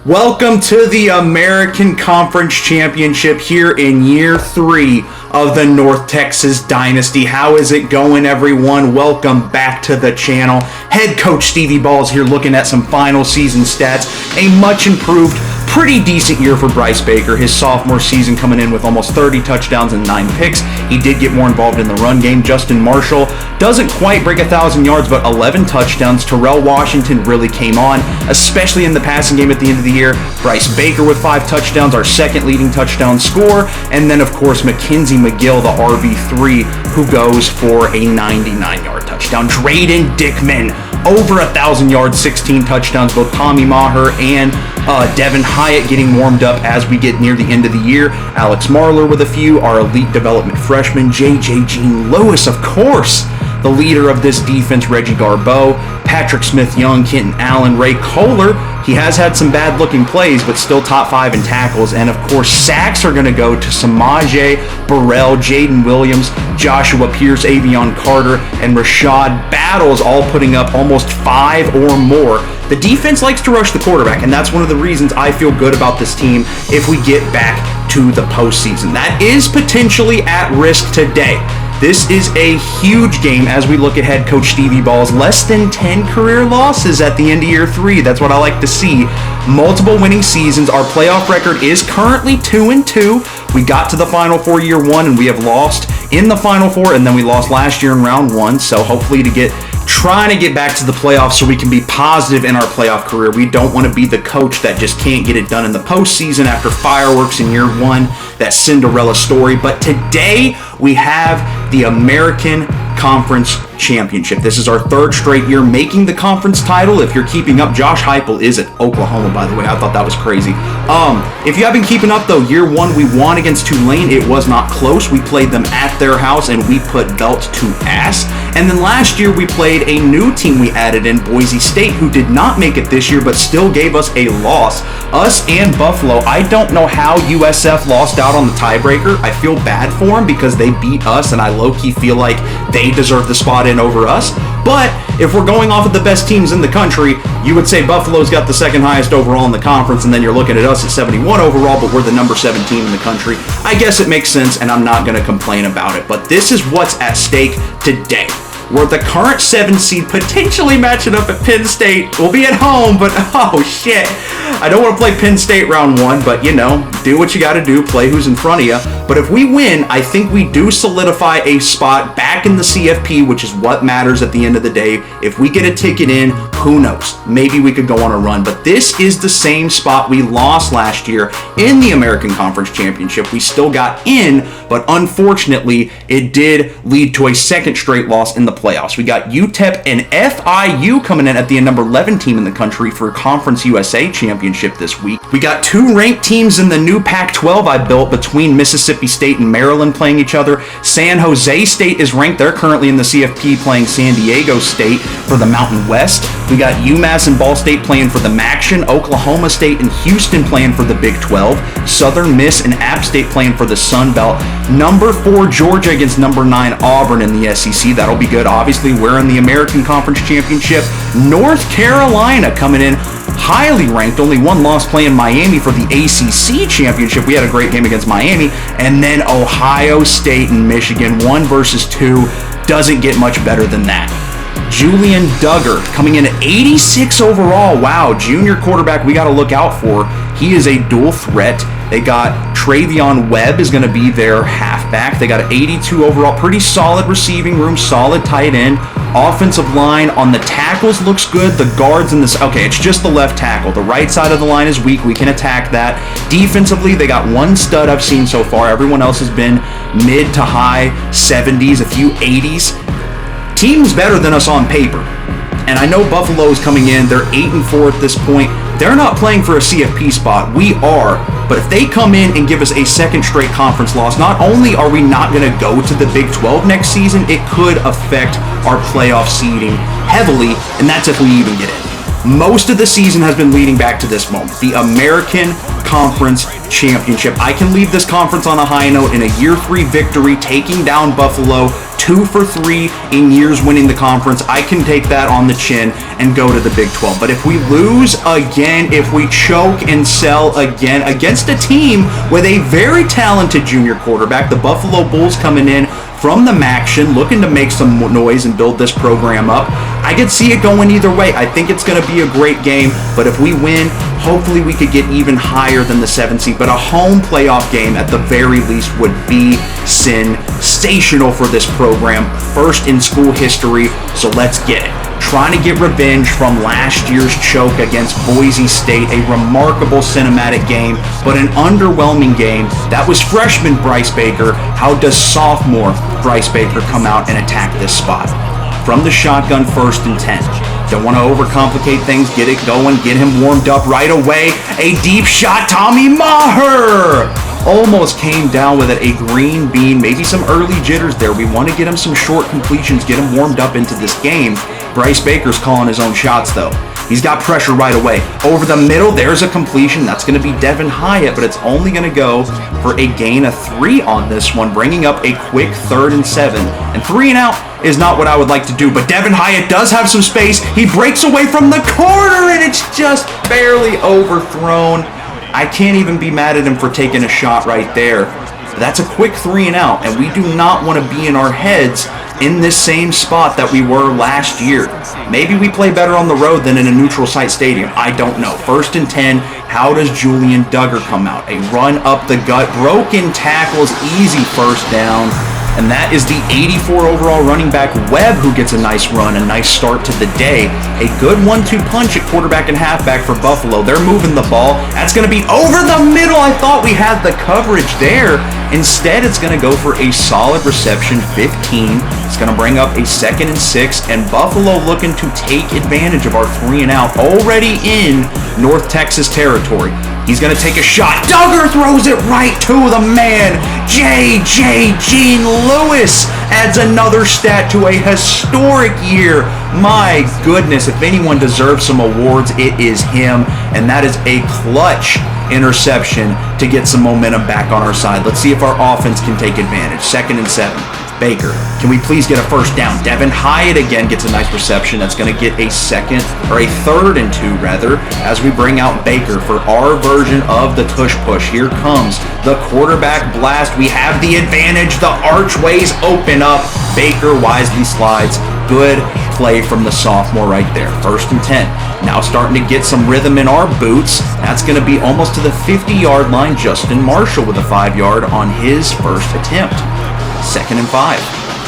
Welcome to the American Conference Championship here in year 3 of the North Texas Dynasty. How is it going, everyone? Welcome back to the channel. Head coach Stevie Balls here looking at some final season stats. A much improved, pretty decent year for Bryce Baker. His sophomore season coming in with almost 30 touchdowns and 9 picks. He did get more involved in the run game. Justin Marshall doesn't quite break 1,000 yards, but 11 touchdowns. Terrell Washington really came on, especially in the passing game at the end of the year. Bryce Baker with 5 touchdowns, our second leading touchdown scorer. And then, of course, Mackenzie McGill, the RB3, who goes for a 99-yard touchdown. Drayden Dickman, over 1,000 yards, 16 touchdowns. Both Tommy Maher and Devin Hyatt getting warmed up as we get near the end of the year. Alex Marler with a few. Our elite development freshman, J.J. Jean Lewis, of course. The leader of this defense, Reggie Garbeau, Patrick Smith-Young, Kenton Allen, Ray Kohler. He has had some bad-looking plays, but still top 5 in tackles. And, of course, sacks are going to go to Samaje Burrell, Jaden Williams, Joshua Pierce, Avion Carter, and Rashad Battles, all putting up almost 5 or more. The defense likes to rush the quarterback, and that's one of the reasons I feel good about this team if we get back to the postseason. That is potentially at risk today. This is a huge game as we look at head coach Stevie Balls. Less than 10 career losses at the end of year 3. That's what I like to see. Multiple winning seasons. Our playoff record is currently 2-2. We got to the Final Four year 1, and we have lost in the Final Four, and then we lost last year in round 1. So hopefully trying to get back to the playoffs so we can be positive in our playoff career. We don't want to be the coach that just can't get it done in the postseason after fireworks in year 1, that Cinderella story. But today we have the American Conference Championship. This is our 3rd straight year making the conference title. If you're keeping up, Josh Heupel is at Oklahoma, by the way. I thought that was crazy. If you have been keeping up, though, year 1 we won against Tulane. It was not close. We played them at their house, and we put belt to ass. And then last year we played a new team we added in, Boise State, who did not make it this year, but still gave us a loss. Us and Buffalo. I don't know how USF lost out on the tiebreaker. I feel bad for them because they beat us, and I low-key feel like they deserve the spot in over us. But if we're going off of the best teams in the country, you would say Buffalo's got the 2nd highest overall in the conference, and then you're looking at us at 71 overall, but we're the number 7 team in the country. I guess it makes sense, and I'm not going to complain about it. But this is what's at stake today. We're the current 7 seed, potentially matching up at Penn State. We'll be at home, but oh shit. I don't want to play Penn State round 1, but you know, do what you got to do, play who's in front of you. But if we win, I think we do solidify a spot back in the CFP, which is what matters at the end of the day. If we get a ticket in, who knows? Maybe we could go on a run. But this is the same spot we lost last year in the American Conference Championship. We still got in, but unfortunately, it did lead to a 2nd straight loss in the playoffs. We got UTEP and FIU coming in at the number 11 team in the country for Conference USA Championship this week. We got 2 ranked teams in the new Pac-12 I built between Mississippi State and Maryland playing each other. San Jose State is ranked. They're currently in the CFP playing San Diego State for the Mountain West. We got UMass and Ball State playing for the MACtion. Oklahoma State and Houston playing for the Big 12. Southern Miss and App State playing for the Sun Belt. Number 4 Georgia against number 9 Auburn in the SEC. That'll be good. Obviously, we're in the American Conference Championship. North Carolina coming in highly ranked, only 1 loss, playing Miami for the ACC Championship. We had a great game against Miami. And then Ohio State and Michigan, 1 versus 2. Doesn't get much better than that. Julian Duggar coming in at 86 overall. Wow, junior quarterback we got to look out for. He is a dual threat. They got Travion Webb is going to be their halfback. They got an 82 overall. Pretty solid receiving room, solid tight end. Offensive line on the tackles looks good. The guards in this, okay, it's just the left tackle. The right side of the line is weak. We can attack that. Defensively, they got 1 stud I've seen so far. Everyone else has been mid to high 70s, a few 80s. Team's better than us on paper. And I know Buffalo's coming in. They're 8-4 at this point. They're not playing for a CFP spot. We are. But if they come in and give us a 2nd straight conference loss, not only are we not going to go to the Big 12 next season, it could affect our playoff seeding heavily, and that's if we even get in. Most of the season has been leading back to this moment, the American Conference Championship. I can leave this conference on a high note in a year 3 victory, taking down Buffalo, 2 for 3 in years winning the conference. I can take that on the chin, and go to the Big 12. But if we lose again, if we choke and sell again against a team with a very talented junior quarterback, the Buffalo Bulls coming in from the MACtion, looking to make some noise and build this program up, I could see it going either way. I think it's going to be a great game, but if we win, hopefully we could get even higher than the 7th seed. But a home playoff game at the very least would be sensational for this program. First in school history, so let's get it. Trying to get revenge from last year's choke against Boise State, a remarkable cinematic game, but an underwhelming game. That was freshman Bryce Baker. How does sophomore Bryce Baker come out and attack this spot? From the shotgun, 1st and 10. Don't want to overcomplicate things. Get it going. Get him warmed up right away. A deep shot. Tommy Maher almost came down with it. A green bean. Maybe some early jitters there. We want to get him some short completions. Get him warmed up into this game. Bryce Baker's calling his own shots, though. He's got pressure right away. Over the middle, there's a completion. That's going to be Devin Hyatt, but it's only going to go for a gain of 3 on this one, bringing up a quick 3rd and 7. And 3 and out is not what I would like to do, but Devin Hyatt does have some space. He breaks away from the corner, and it's just barely overthrown. I can't even be mad at him for taking a shot right there. But that's a quick 3 and out, and we do not want to be in our heads in this same spot that we were last year. Maybe we play better on the road than in a neutral site stadium. I don't know. 1st and 10. How does Julian Duggar come out? A run up the gut. Broken tackles. Easy 1st down. And that is the 84 overall running back Webb who gets a nice run, a nice start to the day. A good 1-2 punch at quarterback and halfback for Buffalo. They're moving the ball. That's going to be over the middle. I thought we had the coverage there. Instead, it's going to go for a solid reception, 15. It's going to bring up a 2nd and 6, and Buffalo looking to take advantage of our 3 and out already in North Texas territory. He's going to take a shot. Duggar throws it right to the man. J.J. Gene Lewis adds another stat to a historic year. My goodness, if anyone deserves some awards, it is him. And that is a clutch interception to get some momentum back on our side. Let's see if our offense can take advantage. 2nd and 7. Baker, can we please get a 1st down? Devin Hyatt again gets a nice reception. That's going to get a 2nd, or a 3rd and 2 rather, as we bring out Baker for our version of the tush push. Here comes the quarterback blast. We have the advantage. The archways open up. Baker wisely slides. Good play from the sophomore right there. 1st and 10. Now starting to get some rhythm in our boots. That's going to be almost to the 50-yard line. Justin Marshall with a 5-yard on his 1st attempt. 2nd and 5.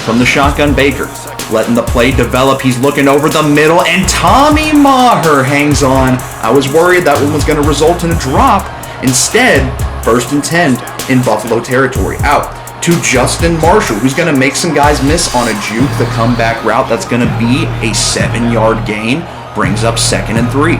From the shotgun, Baker letting the play develop. He's looking over the middle, and Tommy Maher hangs on. I was worried that one was going to result in a drop. Instead, 1st and 10 in Buffalo territory. Out to Justin Marshall, who's going to make some guys miss on a juke, the comeback route. That's going to be a 7-yard gain. Brings up 2nd and 3.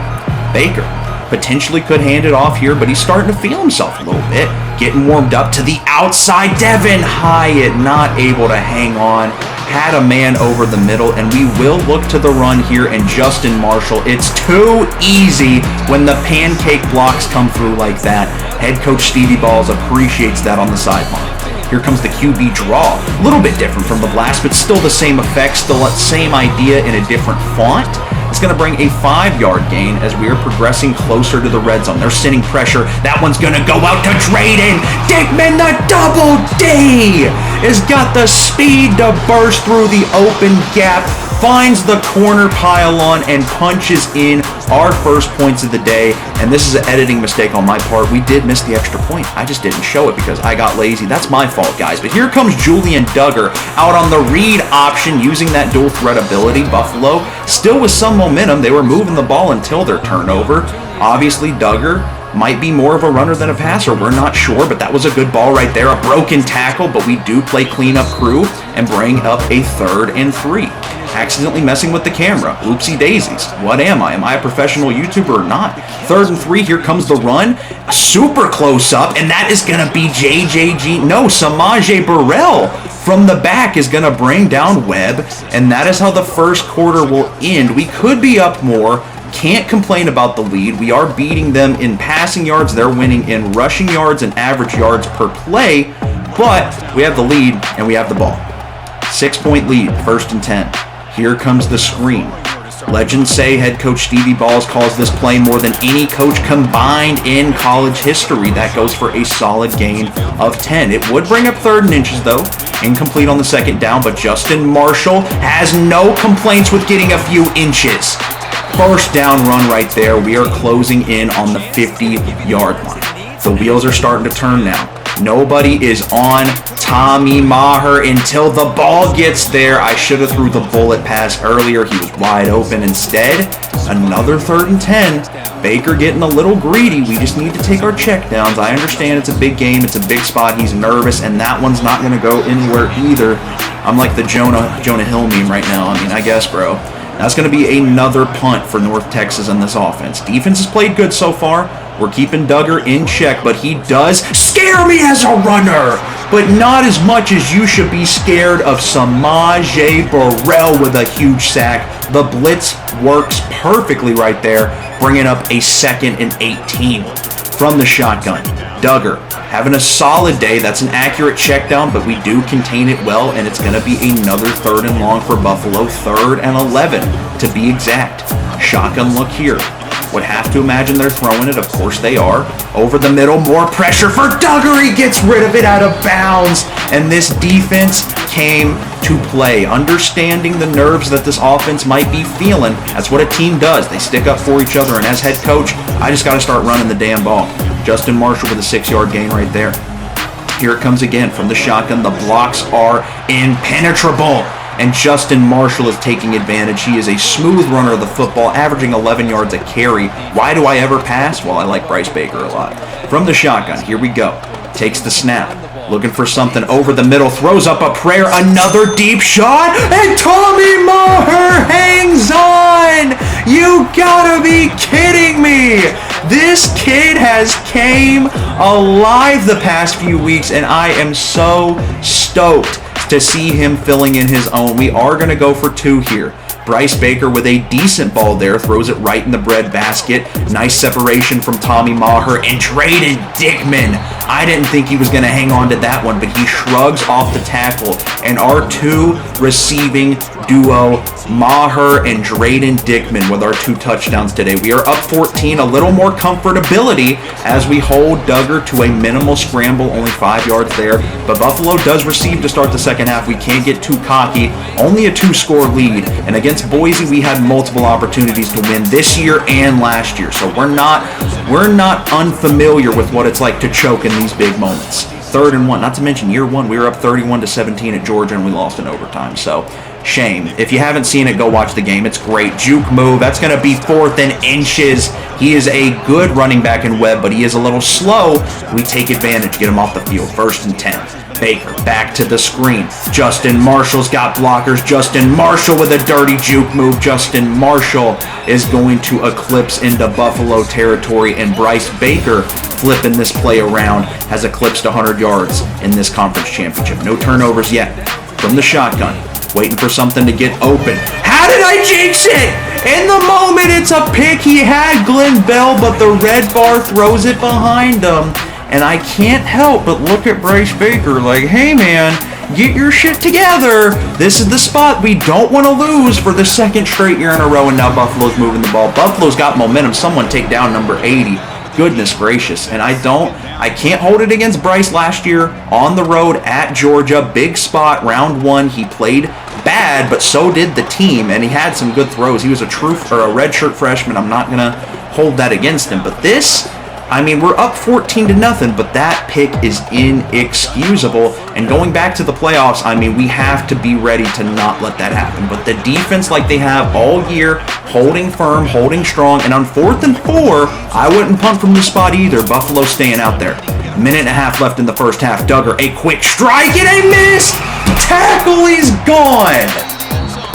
Baker potentially could hand it off here, but he's starting to feel himself a little bit. Getting warmed up to the outside. Devin Hyatt not able to hang on. Had a man over the middle, and we will look to the run here, and Justin Marshall. It's too easy when the pancake blocks come through like that. Head coach Stevie Balls appreciates that on the sideline. Here comes the QB draw. A little bit different from the blast, but still the same effect, still that same idea in a different font. It's going to bring a 5-yard gain as we are progressing closer to the red zone. They're sending pressure. That one's going to go out to Drayden Dickman. The double D has got the speed to burst through the open gap, finds the corner pylon, and punches in our 1st points of the day. And this is an editing mistake on my part. We did miss the extra point. I just didn't show it because I got lazy. That's my fault, guys. But here comes Julian Duggar out on the read option using that dual threat ability. Buffalo still with some momentum. They were moving the ball until their turnover. Obviously, Duggar might be more of a runner than a passer. We're not sure, but that was a good ball right there. A broken tackle, but we do play cleanup crew and bring up a 3rd and 3. Accidentally messing with the camera. Oopsie daisies. What am I? Am I a professional YouTuber or not? 3rd and 3. Here comes the run. Super close up, and that is going to be Samaje Burrell from the back is going to bring down Webb, and that is how the 1st quarter will end. We could be up more. Can't complain about the lead. We are beating them in passing yards. They're winning in rushing yards and average yards per play, but we have the lead and we have the ball. 6-point lead, 1st and 10. Here comes the screen. Legends say head coach Stevie Balls calls this play more than any coach combined in college history. That goes for a solid gain of 10. It would bring up 3rd and inches though. Incomplete on the 2nd down, but Justin Marshall has no complaints with getting a few inches. 1st down run right there. We are closing in on the 50-yard line. The wheels are starting to turn now. Nobody is on Tommy Maher until the ball gets there. I should have threw the bullet pass earlier. He was wide open. Instead, another 3rd and 10. Baker getting a little greedy. We just need to take our checkdowns. I understand it's a big game. It's a big spot. He's nervous, and that one's not going to go anywhere either. I'm like the Jonah Hill meme right now. I mean, I guess, bro. That's going to be another punt for North Texas in this offense. Defense has played good so far. We're keeping Duggar in check, but he does scare me as a runner. But not as much as you should be scared of Samaje Burrell with a huge sack. The blitz works perfectly right there, bringing up a 2nd and 18 from the shotgun. Duggar having a solid day. That's an accurate check down, but we do contain it well, and it's going to be another 3rd and long for Buffalo, 3rd and 11 to be exact. Shotgun look here. Would have to imagine they're throwing it. Of course they are. Over the middle, more pressure for Duggar. He gets rid of it out of bounds, and this defense came to play. Understanding the nerves that this offense might be feeling, that's what a team does. They stick up for each other, and as head coach, I just got to start running the damn ball. Justin Marshall with a 6-yard gain right there. Here it comes again from the shotgun. The blocks are impenetrable, and Justin Marshall is taking advantage. He is a smooth runner of the football, averaging 11 yards a carry. Why do I ever pass? Well, I like Bryce Baker a lot. From the shotgun, here we go. Takes the snap, looking for something over the middle, throws up a prayer, another deep shot, and Tommy Maher hangs on! You gotta be kidding me! This kid has came alive the past few weeks, and I am so stoked to see him filling in his own. We are going to go for 2 here. Bryce Baker with a decent ball there, throws it right in the bread basket. Nice separation from Tommy Maher, and Drayden Dickman. I didn't think he was going to hang on to that one, but he shrugs off the tackle. And our 2 receiving duo, Maher and Drayden Dickman, with our 2 touchdowns today. We are up 14, a little more comfortability as we hold Duggar to a minimal scramble, only 5 yards there. But Buffalo does receive to start the second half. We can't get too cocky. Only a 2-score lead. And against Boise, we had multiple opportunities to win this year and last year. So we're not unfamiliar with what it's like to choke in these big moments. 3rd and 1. Not to mention year 1, we were up 31-17 at Georgia, and we lost in overtime. So shame. If you haven't seen it, go watch the game. It's great. Juke move. That's going to be 4th and inches. He is a good running back in Webb, but he is a little slow. We take advantage. Get him off the field. 1st and 10. Baker back to the screen. Justin Marshall's got blockers. Justin Marshall with a dirty juke move. Justin Marshall is going to eclipse into Buffalo territory, and Bryce Baker, flipping this play around, has eclipsed 100 yards in this conference championship. No turnovers yet. From the shotgun, waiting for something to get open. How did I jinx it? In the moment, it's a pick. He had Glenn Bell, but the red bar throws it behind him. And I can't help but look at Bryce Baker like, hey man, get your shit together. This is the spot we don't want to lose for the 2nd straight year in a row, and now Buffalo's moving the ball. Buffalo's got momentum. Someone take down number 80. Goodness gracious. And I can't hold it against Bryce last year on the road at Georgia. Big spot, round 1. He played bad, but so did the team, and he had some good throws. He was a redshirt freshman. I'm not going to hold that against him. But this, I mean, we're up 14-0, but that pick is inexcusable. And going back to the playoffs, I mean, we have to be ready to not let that happen. But the defense, like they have all year, holding firm, holding strong, and on 4th and 4, I wouldn't punt from this spot either. Buffalo staying out there. 1.5 minutes left in the first half. Duggar, a quick strike, and a missed tackle. He's gone.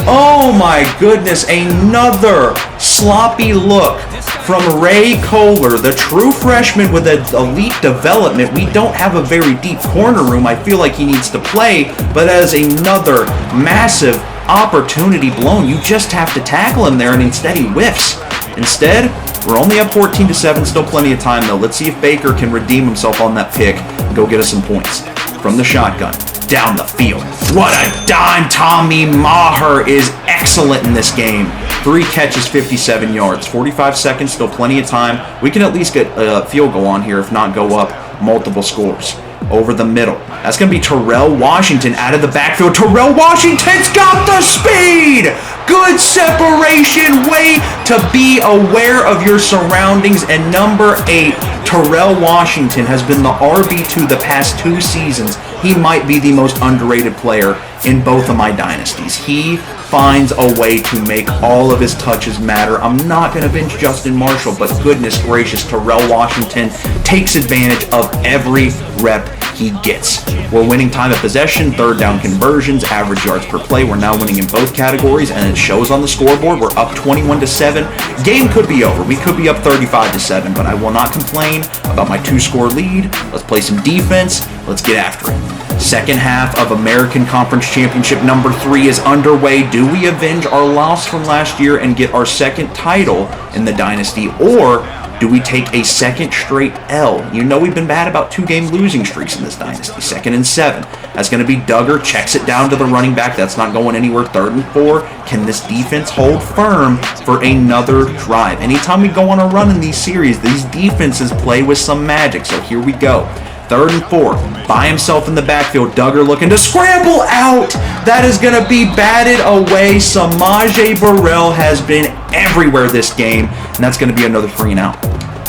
Oh my goodness, another sloppy look from Ray Kohler, the true freshman with an elite development. We don't have a very deep corner room. I feel like he needs to play, but as another massive opportunity blown, you just have to tackle him there, and instead he whiffs. Instead, we're only up 14-7, still plenty of time though. Let's see if Baker can redeem himself on that pick and go get us some points. From the shotgun, down the field. What a dime. Tommy Maher is excellent in this game. 3 catches, 57 yards. 45 seconds, still plenty of time. We can at least get a field goal on here, if not go up multiple scores. Over the middle. That's going to be Terrell Washington out of the backfield. Terrell Washington's got the speed! Good separation. Way to be aware of your surroundings. And number 8, Terrell Washington has been the RB2 the past 2 seasons. He might be the most underrated player in both of my dynasties. He finds a way to make all of his touches matter. I'm not going to bench Justin Marshall, but goodness gracious, Terrell Washington takes advantage of every rep he gets. We're winning time of possession, third down conversions, average yards per play. We're now winning in both categories, and it shows on the scoreboard. We're up 21-7. Game could be over. We could be up 35-7, but I will not complain about my 2-score lead. Let's play some defense. Let's get after it. Second half of American Conference Championship number 3 is underway. Do we avenge our loss from last year and get our second title in the dynasty, or do we take a second straight L? You know we've been bad about 2-game losing streaks in this dynasty. 2nd and 7. That's going to be Duggar. Checks it down to the running back. That's not going anywhere. 3rd and 4. Can this defense hold firm for another drive? Anytime we go on a run in these series, these defenses play with some magic. So here we go. 3rd and 4. By himself in the backfield. Duggar looking to scramble out. That is going to be batted away. Samaje Burrell has been everywhere this game. And that's going to be another 3 and out.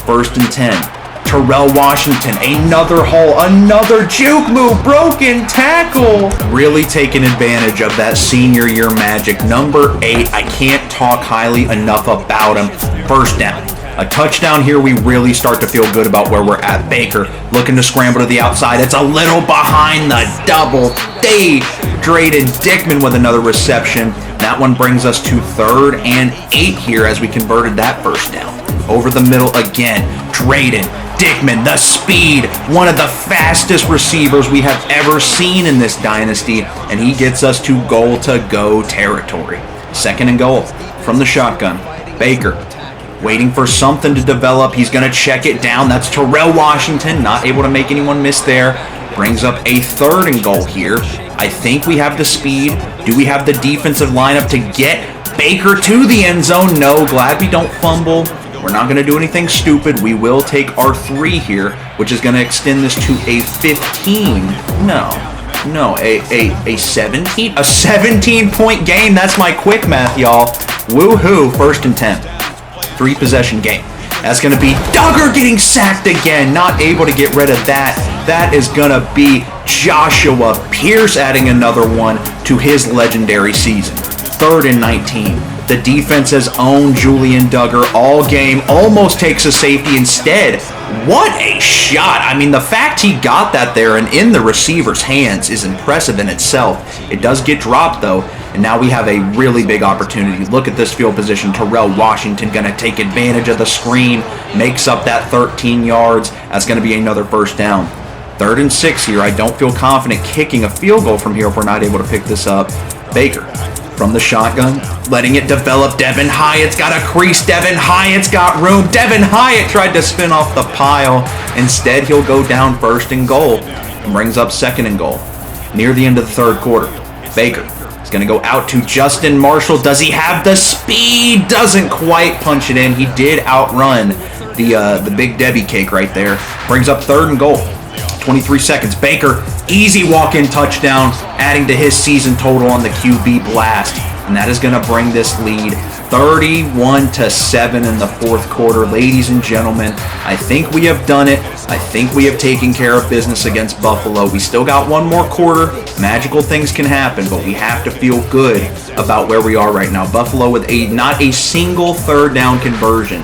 1st and 10. Terrell Washington, another hole, another juke move, broken tackle. Really taking advantage of that senior year magic. Number 8, I can't talk highly enough about him. 1st down. A touchdown here, we really start to feel good about where we're at. Baker looking to scramble to the outside. It's a little behind the double. Drayden Dickman with another reception. That one brings us to 3rd and 8 here as we converted that 1st down. Over the middle again. Drayden Dickman, the speed, one of the fastest receivers we have ever seen in this dynasty, and he gets us to goal-to-go territory. 2nd and goal from the shotgun. Baker waiting for something to develop. He's going to check it down. That's Terrell Washington, not able to make anyone miss there. Brings up a 3rd and goal here. I think we have the speed. Do we have the defensive lineup to get Baker to the end zone? No, glad we don't fumble. We're not going to do anything stupid. We will take our 3 here, which is going to extend this to a 15. A 17? A 17-point game. That's my quick math, y'all. Woohoo. 1st and 10. 3-possession game. That's going to be Duggar getting sacked again. Not able to get rid of that. That is going to be Joshua Pierce adding another one to his legendary season. 3rd and 19. The defense's own Julian Duggar all game almost takes a safety instead. What a shot. I mean, the fact he got that there and in the receiver's hands is impressive in itself. It does get dropped, though, and now we have a really big opportunity. Look at this field position. Terrell Washington going to take advantage of the screen, makes up that 13 yards. That's going to be another 1st down. 3rd and 6 here. I don't feel confident kicking a field goal from here if we're not able to pick this up. Baker from the shotgun, letting it develop. Devin Hyatt's got a crease. Devin Hyatt's got room. Devin Hyatt tried to spin off the pile. Instead, he'll go down 1st and goal and brings up 2nd and goal. Near the end of the 3rd quarter, Baker is going to go out to Justin Marshall. Does he have the speed? Doesn't quite punch it in. He did outrun the Big Debbie cake right there. Brings up 3rd and goal. 23 seconds. Baker, easy walk-in touchdown, adding to his season total on the QB blast. And that is going to bring this lead 31-7 in the 4th quarter. Ladies and gentlemen, I think we have done it. I think we have taken care of business against Buffalo. We still got one more quarter. Magical things can happen, but we have to feel good about where we are right now. Buffalo with not a single 3rd down conversion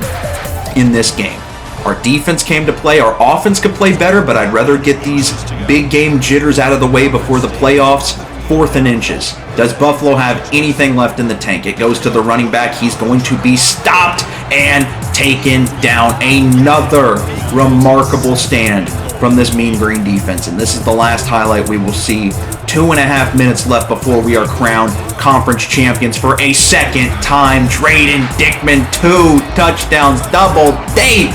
in this game. Our defense came to play. Our offense could play better, but I'd rather get these big game jitters out of the way before the playoffs. 4th and inches. Does Buffalo have anything left in the tank? It goes to the running back. He's going to be stopped and taken down. Another remarkable stand from this mean green defense. And this is the last highlight we will see. 2.5 minutes left before we are crowned conference champions for a 2nd time. Drayden Dickman, 2 touchdowns, double date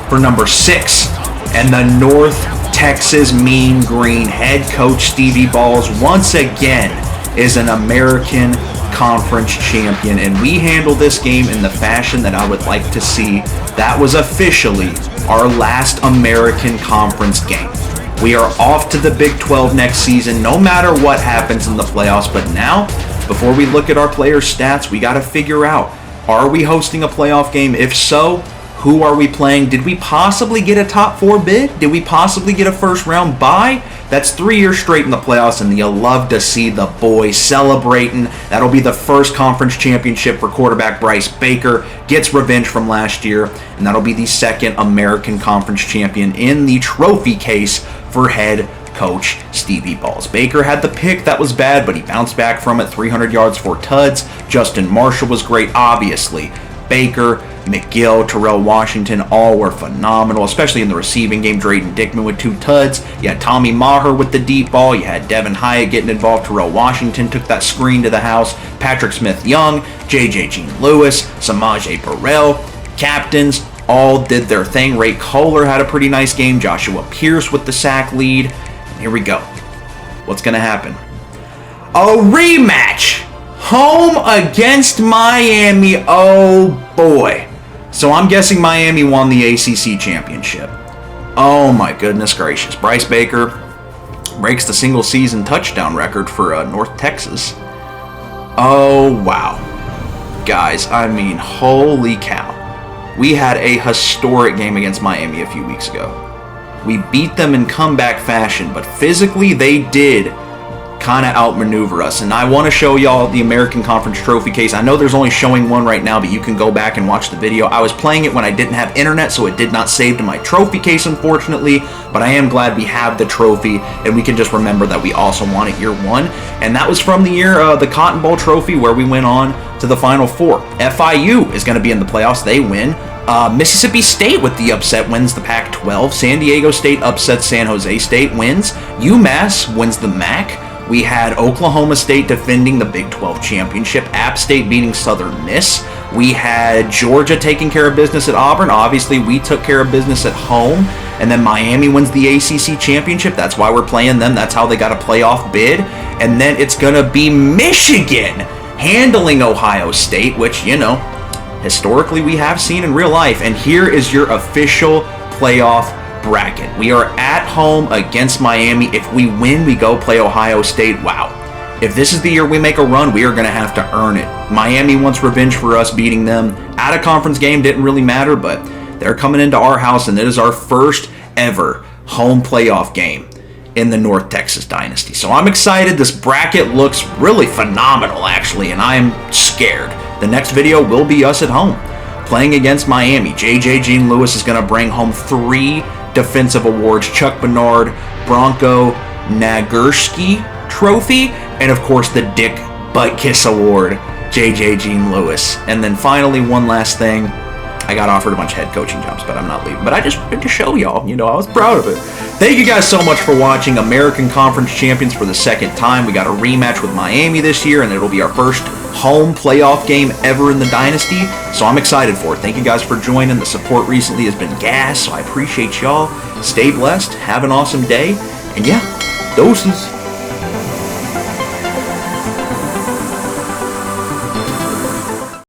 for number 6. And the North Texas Mean Green head coach Stevie Balls once again is an American Conference champion, and we handle this game in the fashion that I would like to see. That was officially our last American Conference game. We are off to the Big 12 next season, no matter what happens in the playoffs. But now, before we look at our players' stats, we got to figure out, are we hosting a playoff game? If so, who are we playing? Did we possibly get a top 4 bid? Did we possibly get a first round bye? That's 3 years straight in the playoffs, and you'll love to see the boys celebrating. That'll be the first conference championship for quarterback Bryce Baker. Gets revenge from last year, and that'll be the second American Conference champion in the trophy case for head coach Stevie Balls. Baker had the pick that was bad, but he bounced back from it. 300 yards, 4 tuds. Justin Marshall was great, obviously. Baker, McGill, Terrell Washington, all were phenomenal, especially in the receiving game. Drayden Dickman with 2 tuds. You had Tommy Maher with the deep ball. You had Devin Hyatt getting involved. Terrell Washington took that screen to the house. Patrick Smith-Young, J.J. Jean-Lewis, Samaje Burrell, captains, all did their thing. Ray Kohler had a pretty nice game. Joshua Pierce with the sack lead. And here we go. What's going to happen? A rematch! Home against Miami. Oh boy. So I'm guessing Miami won the ACC championship. Oh my goodness gracious. Bryce Baker breaks the single season touchdown record for North Texas. Oh wow. Guys, I mean, holy cow. We had a historic game against Miami a few weeks ago. We beat them in comeback fashion, but physically they did kind of outmaneuver us. And I want to show y'all the American Conference trophy case. I know there's only showing one right now, but you can go back and watch the video. I was playing it when I didn't have internet, so it did not save to my trophy case, unfortunately, but I am glad we have the trophy, and we can just remember that we also won it year 1. And that was from the year the Cotton Bowl trophy, where we went on to the Final Four. FIU is going to be in the playoffs. They win. Mississippi State with the upset wins the Pac-12. San Diego State upsets San Jose State, wins. UMass wins the MAC. We had Oklahoma State defending the Big 12 championship. App State beating Southern Miss. We had Georgia taking care of business at Auburn. Obviously, we took care of business at home. And then Miami wins the ACC championship. That's why we're playing them. That's how they got a playoff bid. And then it's going to be Michigan handling Ohio State, which, you know, historically we have seen in real life. And here is your official playoff bracket. We are at home against Miami. If we win, we go play Ohio State. Wow. If this is the year we make a run, we are going to have to earn it. Miami wants revenge for us beating them. At a conference game didn't really matter, but they're coming into our house, and it is our first ever home playoff game in the North Texas Dynasty. So I'm excited. This bracket looks really phenomenal, actually, and I'm scared. The next video will be us at home playing against Miami. J.J. Jean-Lewis is going to bring home 3 defensive awards: Chuck Bernard, Bronco Nagurski Trophy, and of course the Dick Buttkiss Award, J.J. Jean-Lewis. And then finally, one last thing. I got offered a bunch of head coaching jobs, but I'm not leaving. But I just wanted to show y'all, you know, I was proud of it. Thank you guys so much for watching. American Conference champions for the second time. We got a rematch with Miami this year, and it'll be our first home playoff game ever in the Dynasty. So I'm excited for it. Thank you guys for joining. The support recently has been gas, so I appreciate y'all. Stay blessed. Have an awesome day. And yeah, doses.